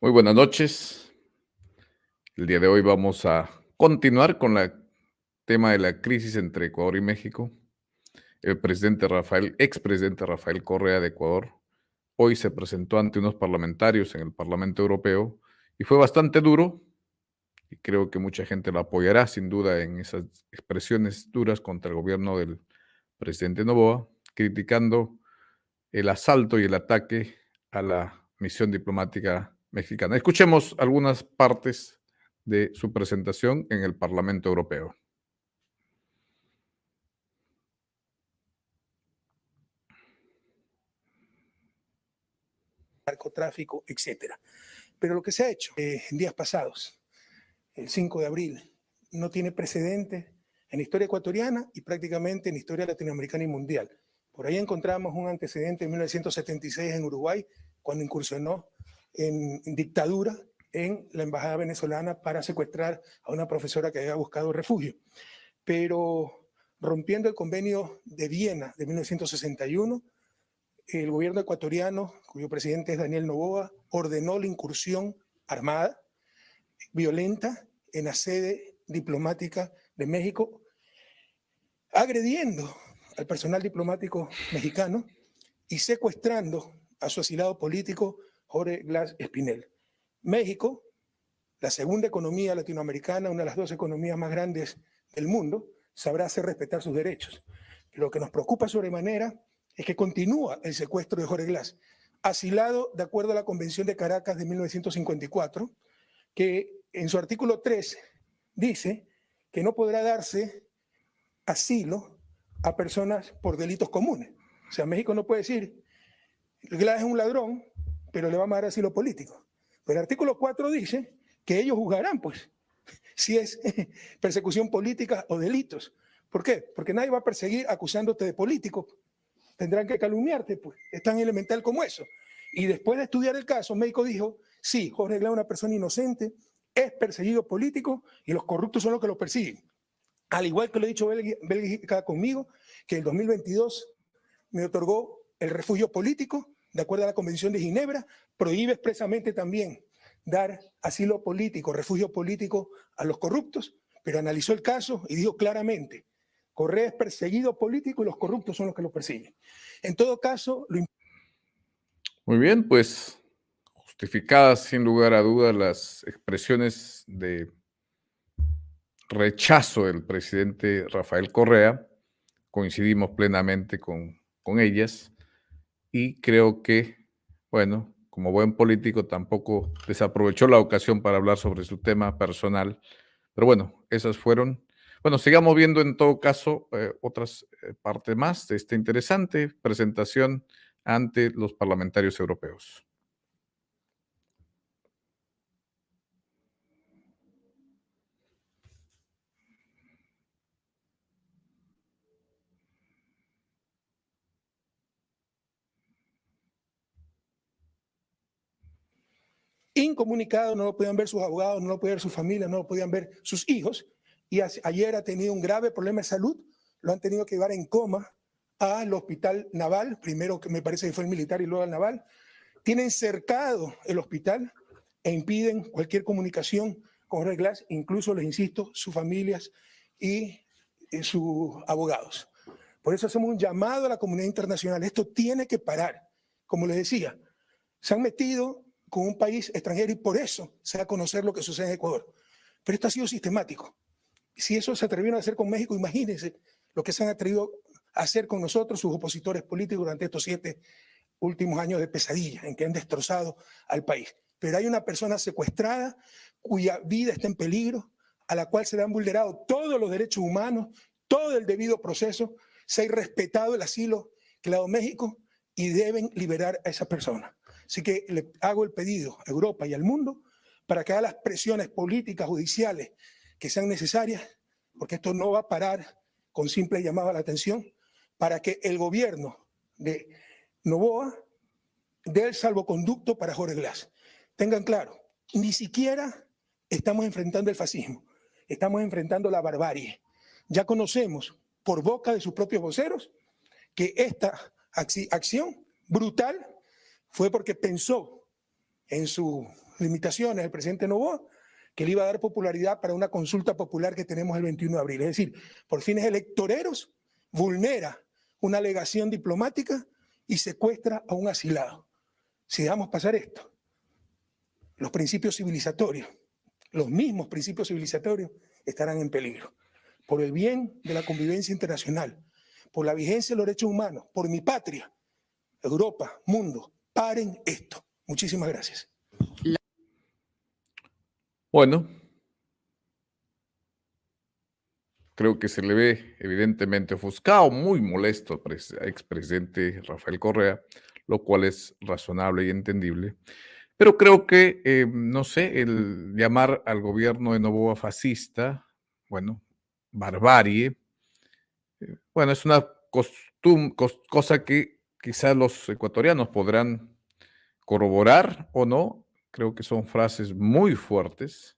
Muy buenas noches. El día de hoy vamos a continuar con el tema de la crisis entre Ecuador y México. Expresidente Rafael Correa de Ecuador, hoy se presentó ante unos parlamentarios en el Parlamento Europeo y fue bastante duro, y creo que mucha gente lo apoyará sin duda en esas expresiones duras contra el gobierno del presidente Noboa, criticando el asalto y el ataque a la misión diplomática mexicana. Escuchemos algunas partes de su presentación en el Parlamento Europeo. Narcotráfico, etcétera. Pero lo que se ha hecho en días pasados, el 5 de abril, no tiene precedente en la historia ecuatoriana y prácticamente en la historia latinoamericana y mundial. Por ahí encontramos un antecedente en 1976 en Uruguay, cuando incursionó en dictadura en la embajada venezolana para secuestrar a una profesora que había buscado refugio. Pero rompiendo el convenio de Viena de 1961, el gobierno ecuatoriano, cuyo presidente es Daniel Noboa, ordenó la incursión armada, violenta, en la sede diplomática de México, agrediendo al personal diplomático mexicano y secuestrando a su asilado político Jorge Glass Espinel. México, la segunda economía latinoamericana, una de las dos economías más grandes del mundo, sabrá hacer respetar sus derechos. Lo que nos preocupa sobremanera es que continúa el secuestro de Jorge Glass, asilado de acuerdo a la Convención de Caracas de 1954, que en su artículo 3 dice que no podrá darse asilo a personas por delitos comunes. O sea, México no puede decir, Glass es un ladrón, pero le vamos a dar asilo político. Pero el artículo 4 dice que ellos juzgarán, pues, si es persecución política o delitos. ¿Por qué? Porque nadie va a perseguir acusándote de político. Tendrán que calumniarte, pues, es tan elemental como eso. Y después de estudiar el caso, México dijo, sí, Jorge Glass es una persona inocente, es perseguido político y los corruptos son los que lo persiguen. Al igual que lo he dicho Bélgica conmigo, que en 2022 me otorgó el refugio político, de acuerdo a la Convención de Ginebra, prohíbe expresamente también dar asilo político, refugio político a los corruptos, pero analizó el caso y dijo claramente, Correa es perseguido político y los corruptos son los que lo persiguen. En todo caso, Muy bien, pues justificadas sin lugar a dudas las expresiones de rechazo del presidente Rafael Correa, coincidimos plenamente con ellas y creo que, bueno, como buen político tampoco desaprovechó la ocasión para hablar sobre su tema personal, pero bueno, esas fueron. Bueno, sigamos viendo en todo caso otras partes más de esta interesante presentación ante los parlamentarios europeos. incomunicado, no lo podían ver sus abogados, no lo podían ver su familia, no lo podían ver sus hijos. Y ayer ha tenido un grave problema de salud, lo han tenido que llevar en coma al hospital naval, primero que me parece que fue el militar y luego al naval. Tienen cercado el hospital e impiden cualquier comunicación con Jorge Glass, incluso, les insisto, sus familias y sus abogados. Por eso hacemos un llamado a la comunidad internacional. Esto tiene que parar. Como les decía, se han metido con un país extranjero y por eso se da a conocer lo que sucede en Ecuador. Pero esto ha sido sistemático. Si eso se atrevieron a hacer con México, imagínense lo que se han atrevido a hacer con nosotros, sus opositores políticos, durante estos 7 últimos años de pesadilla en que han destrozado al país. Pero hay una persona secuestrada cuya vida está en peligro, a la cual se le han vulnerado todos los derechos humanos, todo el debido proceso, se ha irrespetado el asilo que le ha dado México y deben liberar a esa persona. Así que le hago el pedido a Europa y al mundo para que haga las presiones políticas, judiciales que sean necesarias, porque esto no va a parar con simple llamado a la atención, para que el gobierno de Noboa dé el salvoconducto para Jorge Glass. Tengan claro, ni siquiera estamos enfrentando el fascismo, estamos enfrentando la barbarie. Ya conocemos por boca de sus propios voceros que esta acción brutal fue porque pensó en su limitaciones el presidente Noboa, que le iba a dar popularidad para una consulta popular que tenemos el 21 de abril. Es decir, por fines electoreros, vulnera una alegación diplomática y secuestra a un asilado. Si dejamos pasar esto, los principios civilizatorios, los mismos principios civilizatorios, estarán en peligro. Por el bien de la convivencia internacional, por la vigencia de los derechos humanos, por mi patria, Europa, mundo, paren esto. Muchísimas gracias. Bueno, creo que se le ve evidentemente ofuscado, muy molesto al expresidente Rafael Correa, lo cual es razonable y entendible. Pero creo que, no sé, el llamar al gobierno de Noboa fascista, bueno, barbarie, bueno, es una cosa que quizás los ecuatorianos podrán corroborar o no. Creo que son frases muy fuertes,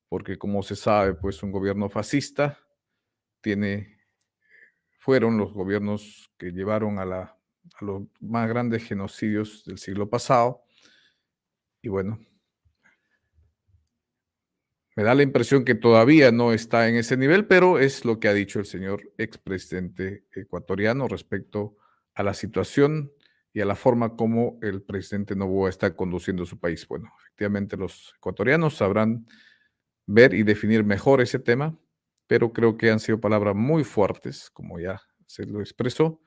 porque como se sabe, pues un gobierno fascista fueron los gobiernos que llevaron a los más grandes genocidios del siglo pasado. Y bueno, me da la impresión que todavía no está en ese nivel, pero es lo que ha dicho el señor expresidente ecuatoriano respecto a la situación y a la forma como el presidente Noboa está conduciendo su país. Bueno, efectivamente los ecuatorianos sabrán ver y definir mejor ese tema, pero creo que han sido palabras muy fuertes, como ya se lo expresó,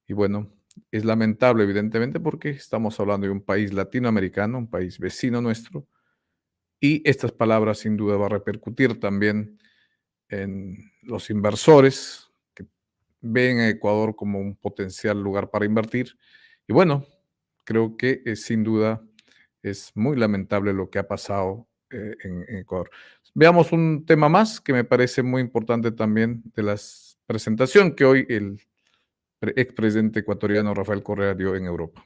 y bueno, es lamentable evidentemente porque estamos hablando de un país latinoamericano, un país vecino nuestro, y estas palabras sin duda va a repercutir también en los inversores que ven a Ecuador como un potencial lugar para invertir. Y bueno, creo que sin duda es muy lamentable lo que ha pasado en Ecuador. Veamos un tema más que me parece muy importante también de la presentación que hoy el expresidente ecuatoriano Rafael Correa dio en Europa.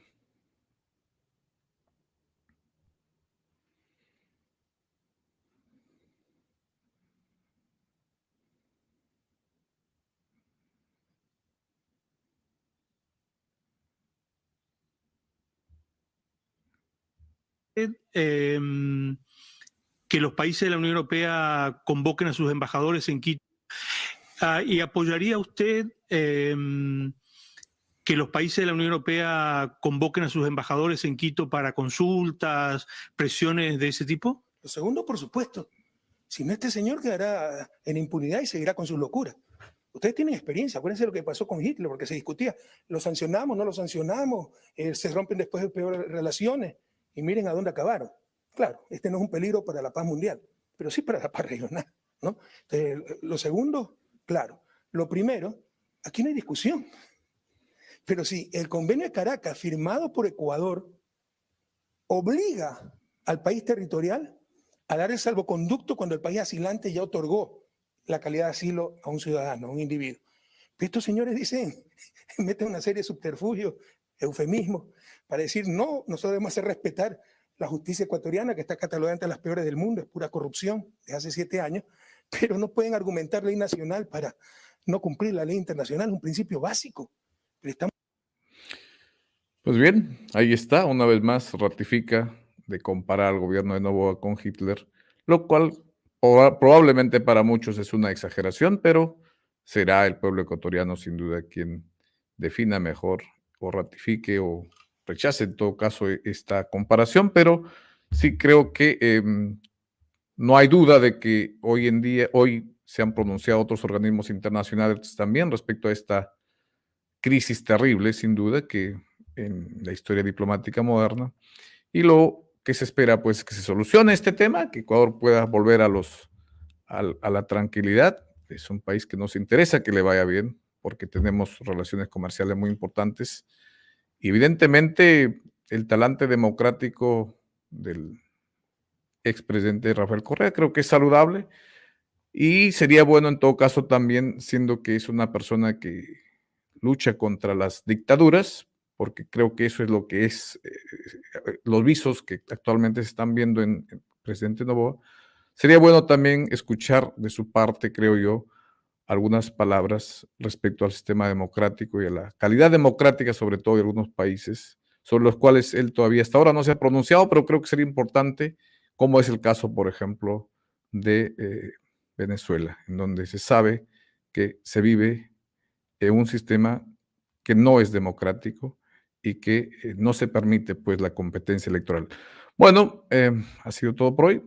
Que los países de la Unión Europea convoquen a sus embajadores en Quito. ¿Y apoyaría usted que los países de la Unión Europea convoquen a sus embajadores en Quito para consultas, presiones de ese tipo? Lo segundo, por supuesto. Si no, este señor quedará en impunidad y seguirá con sus locuras. Ustedes tienen experiencia, acuérdense de lo que pasó con Hitler, porque se discutía, ¿lo sancionamos, no lo sancionamos? Se rompen después de peores relaciones y miren a dónde acabaron. Claro, este no es un peligro para la paz mundial, pero sí para la paz regional, ¿no? Entonces, lo segundo, claro. Lo primero, aquí no hay discusión, pero si el convenio de Caracas firmado por Ecuador obliga al país territorial a dar el salvoconducto cuando el país asilante ya otorgó la calidad de asilo a un ciudadano, a un individuo. Pero estos señores dicen, meten una serie de subterfugios, eufemismos, para decir, no, nosotros debemos hacer respetar la justicia ecuatoriana, que está catalogada entre las peores del mundo, es pura corrupción de hace 7 años, pero no pueden argumentar ley nacional para no cumplir la ley internacional, un principio básico. Pero estamos... Pues bien, ahí está, una vez más ratifica de comparar al gobierno de Noboa con Hitler, lo cual probablemente para muchos es una exageración, pero será el pueblo ecuatoriano sin duda quien defina mejor o ratifique o rechace en todo caso esta comparación, pero sí creo que no hay duda de que hoy se han pronunciado otros organismos internacionales también respecto a esta crisis terrible, sin duda, que en la historia diplomática moderna, y lo que se espera, pues, que se solucione este tema, que Ecuador pueda volver a la tranquilidad. Es un país que nos interesa que le vaya bien, porque tenemos relaciones comerciales muy importantes. Y evidentemente, el talante democrático del expresidente Rafael Correa creo que es saludable, y sería bueno en todo caso también, siendo que es una persona que lucha contra las dictaduras, porque creo que eso es lo que es los visos que actualmente se están viendo en el presidente Noboa. Sería bueno también escuchar de su parte, creo yo, algunas palabras respecto al sistema democrático y a la calidad democrática, sobre todo de algunos países, sobre los cuales él todavía hasta ahora no se ha pronunciado, pero creo que sería importante, como es el caso, por ejemplo, de Venezuela, en donde se sabe que se vive en un sistema que no es democrático y que no se permite pues la competencia electoral. Bueno, ha sido todo por hoy.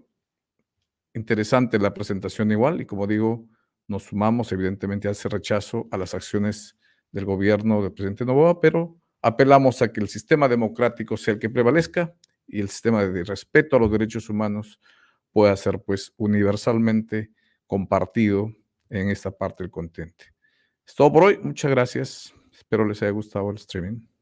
Interesante la presentación igual y como digo, nos sumamos evidentemente a ese rechazo a las acciones del gobierno del presidente Noboa, pero apelamos a que el sistema democrático sea el que prevalezca y el sistema de respeto a los derechos humanos pueda ser pues universalmente compartido en esta parte del continente. Es todo por hoy, muchas gracias, espero les haya gustado el streaming.